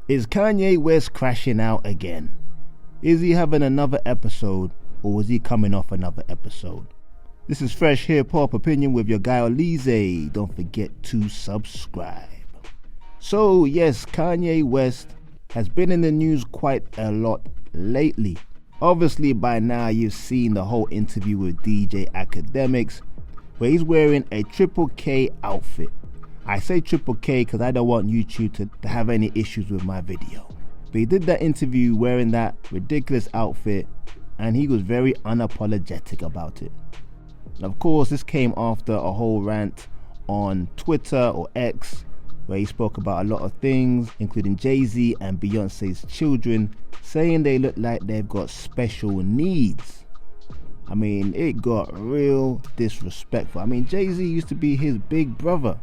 Is Kanye West crashing out again? Is he having another episode, or is he coming off another episode? This is Fresh Hip-Hop Opinion with your guy Olize. Don't forget to subscribe. So yes, Kanye West has been in the news quite a lot lately. Obviously by now you've seen the whole interview with DJ Academics where he's wearing a Triple K outfit. I say Triple K because I don't want YouTube to have any issues with my video. But he did that interview wearing that ridiculous outfit and he was very unapologetic about it. And of course, this came after a whole rant on Twitter or X where he spoke about a lot of things, including Jay-Z and Beyonce's children, saying they look like they've got special needs. I mean, it got real disrespectful. I mean, Jay-Z used to be his big brother.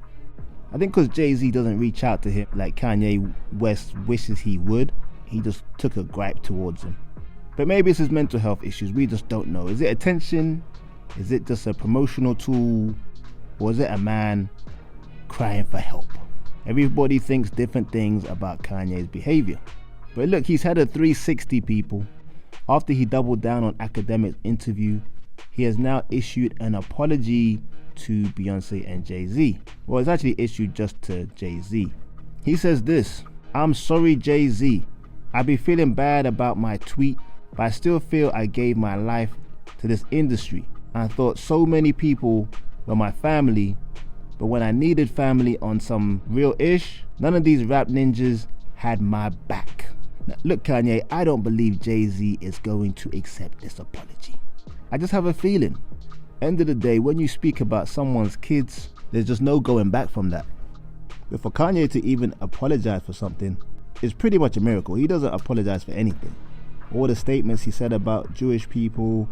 I think because Jay-Z doesn't reach out to him like Kanye West wishes he would, he just took a gripe towards him. But maybe it's his mental health issues, we just don't know. Is it attention? Is it just a promotional tool? Or is it a man crying for help? Everybody thinks different things about Kanye's behavior. But look, he's had a 360 people. After he doubled down on Academic's interview, he has now issued an apology to Beyonce and Jay-Z. Well, it's actually issued just to Jay-Z. He says this: "I'm sorry, Jay-Z. I be feeling bad about my tweet, but I still feel I gave my life to this industry. I thought so many people were my family, but when I needed family on some real ish, none of these rap ninjas had my back." Now, look, Kanye, I don't believe Jay-Z is going to accept this apology. I just have a feeling. End of the day, when you speak about someone's kids, there's just no going back from that. But for Kanye to even apologize for something is pretty much a miracle. He doesn't apologize for anything. All the statements he said about Jewish people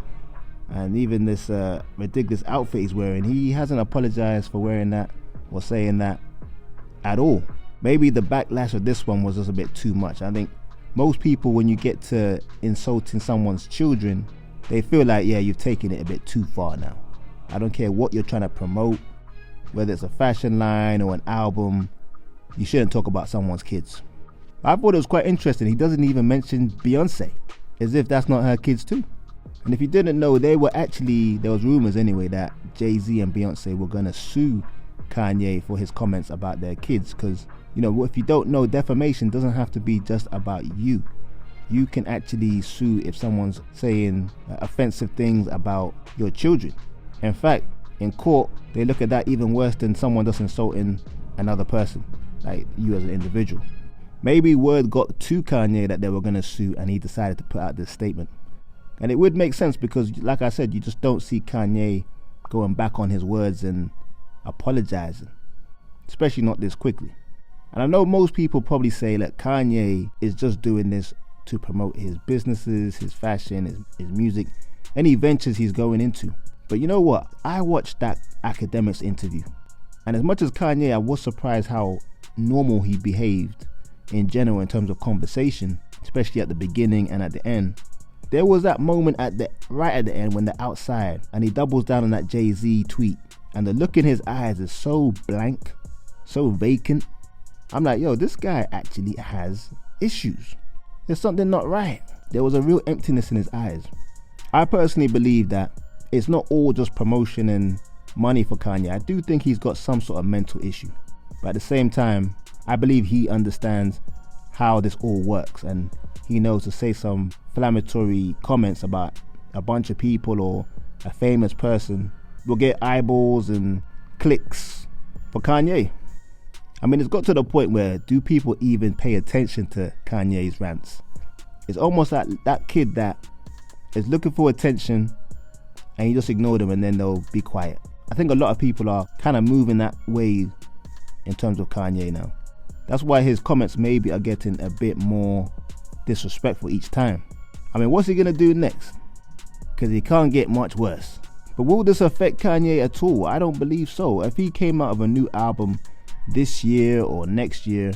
and even this ridiculous outfit he's wearing, he hasn't apologized for wearing that or saying that at all. Maybe the backlash of this one was just a bit too much. I think most people, when you get to insulting someone's children, they feel like, yeah, you've taken it a bit too far now. I don't care what you're trying to promote, whether it's a fashion line or an album, you shouldn't talk about someone's kids. I thought it was quite interesting. He doesn't even mention Beyonce, as if that's not her kids too. And if you didn't know, there was rumors anyway that Jay-Z and Beyonce were gonna sue Kanye for his comments about their kids, because, you know, if you don't know, defamation doesn't have to be just about you. You can actually sue if someone's saying offensive things about your children. In fact, in court, they look at that even worse than someone just insulting another person, like you as an individual. Maybe word got to Kanye that they were gonna sue and he decided to put out this statement. And it would make sense because, like I said, you just don't see Kanye going back on his words and apologizing, especially not this quickly. And I know most people probably say that Kanye is just doing this to promote his businesses, his fashion, his music, any ventures he's going into. But you know what? I watched that Academics interview, and as much as Kanye, I was surprised how normal he behaved in general in terms of conversation, especially at the beginning and at the end. There was that moment right at the end when they're outside and he doubles down on that Jay-Z tweet, and the look in his eyes is so blank, so vacant. I'm like, yo, this guy actually has issues. There's something not right. There was a real emptiness in his eyes. I personally believe that it's not all just promotion and money for Kanye. I do think he's got some sort of mental issue. But at the same time, I believe he understands how this all works, and he knows to say some inflammatory comments about a bunch of people or a famous person will get eyeballs and clicks for Kanye. I mean, it's got to the point where, do people even pay attention to Kanye's rants? It's almost like that kid that is looking for attention and you just ignore them and then they'll be quiet. I think a lot of people are kind of moving that way in terms of Kanye now. That's why his comments maybe are getting a bit more disrespectful each time. I mean, what's he gonna do next? Because he can't get much worse. But will this affect Kanye at all? I don't believe so. If he came out of a new album this year or next year,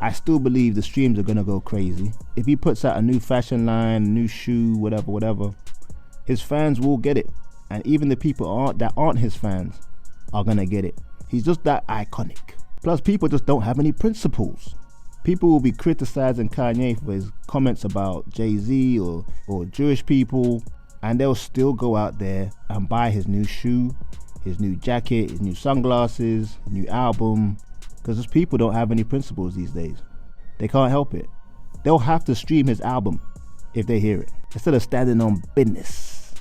I still believe the streams are gonna go crazy. If he puts out a new fashion line, a new shoe, whatever, his fans will get it. And even the people that aren't his fans are gonna get it. He's just that iconic. Plus, people just don't have any principles. People will be criticizing Kanye for his comments about Jay-Z or Jewish people, and they'll still go out there and buy his new shoe, his new jacket, his new sunglasses, new album, because those people don't have any principles these days. They can't help it. They'll have to stream his album if they hear it, instead of standing on business.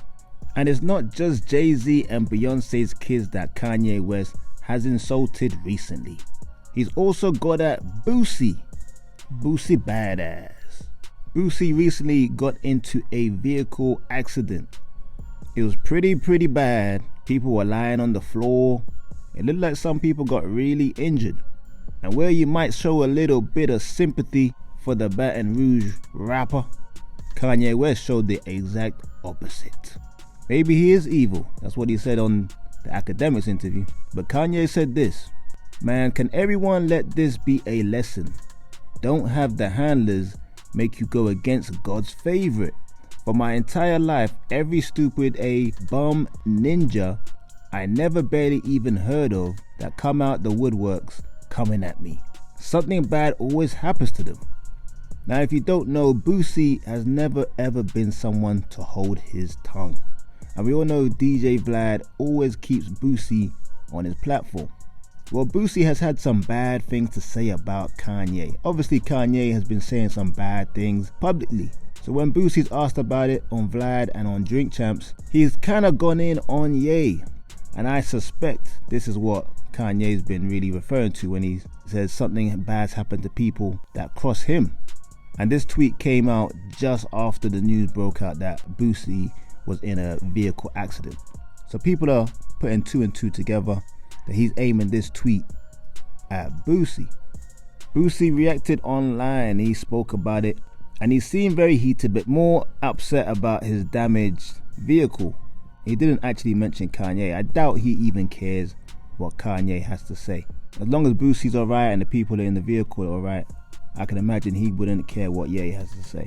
And it's not just Jay-Z and Beyonce's kids that Kanye West has insulted recently. He's also got at Boosie. Boosie badass. Boosie recently got into a vehicle accident. It was pretty bad. People were lying on the floor. It looked like some people got really injured. And where you might show a little bit of sympathy for the Baton Rouge rapper, Kanye West showed the exact opposite. Maybe he is evil. That's what he said on the Academics interview. But Kanye said this: "Man, can everyone let this be a lesson? Don't have the handlers make you go against God's favorite. For my entire life, every stupid bum ninja I never barely even heard of that come out the woodworks coming at me. Something bad always happens to them." Now, if you don't know, Boosie has never ever been someone to hold his tongue. And we all know DJ Vlad always keeps Boosie on his platform. Well, Boosie has had some bad things to say about Kanye. Obviously, Kanye has been saying some bad things publicly. So when Boosie's asked about it on Vlad and on Drink Champs, he's kind of gone in on Ye. And I suspect this is what Kanye's been really referring to when he says something bad's happened to people that cross him. And this tweet came out just after the news broke out that Boosie was in a vehicle accident. So people are putting two and two together that he's aiming this tweet at Boosie. Boosie reacted online. He spoke about it and he seemed very heated, but more upset about his damaged vehicle. He didn't actually mention Kanye. I doubt he even cares what Kanye has to say. As long as Boosie's alright and the people in the vehicle are alright, I can imagine he wouldn't care what Ye has to say.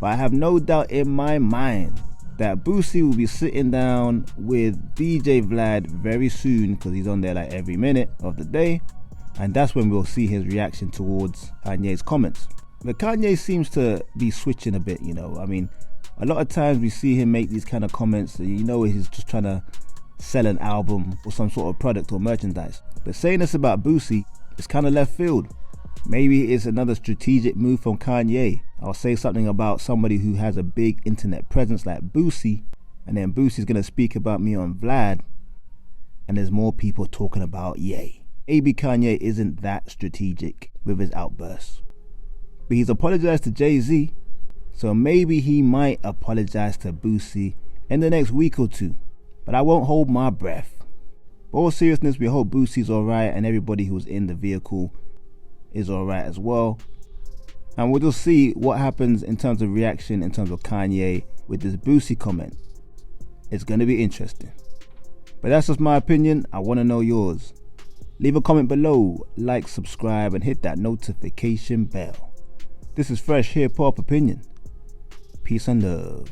But I have no doubt in my mind that Boosie will be sitting down with DJ Vlad very soon, because he's on there like every minute of the day, and that's when we'll see his reaction towards Kanye's comments. But Kanye seems to be switching a bit, you know. I mean, a lot of times we see him make these kind of comments that you know he's just trying to sell an album or some sort of product or merchandise. But saying this about Boosie is kind of left field. Maybe it's another strategic move from Kanye. I'll say something about somebody who has a big internet presence like Boosie, and then Boosie's gonna speak about me on Vlad, and there's more people talking about Ye. Maybe Kanye isn't that strategic with his outbursts. But he's apologized to Jay-Z, so maybe he might apologize to Boosie in the next week or two. But I won't hold my breath. But all seriousness, we hope Boosie's alright and everybody who's in the vehicle is alright as well. And we'll just see what happens in terms of reaction in terms of Kanye with this Boosie comment. It's going to be interesting. But that's just my opinion. I want to know yours. Leave a comment below, like, subscribe, and hit that notification bell. This is Fresh Hip Hop Opinion. Peace and love.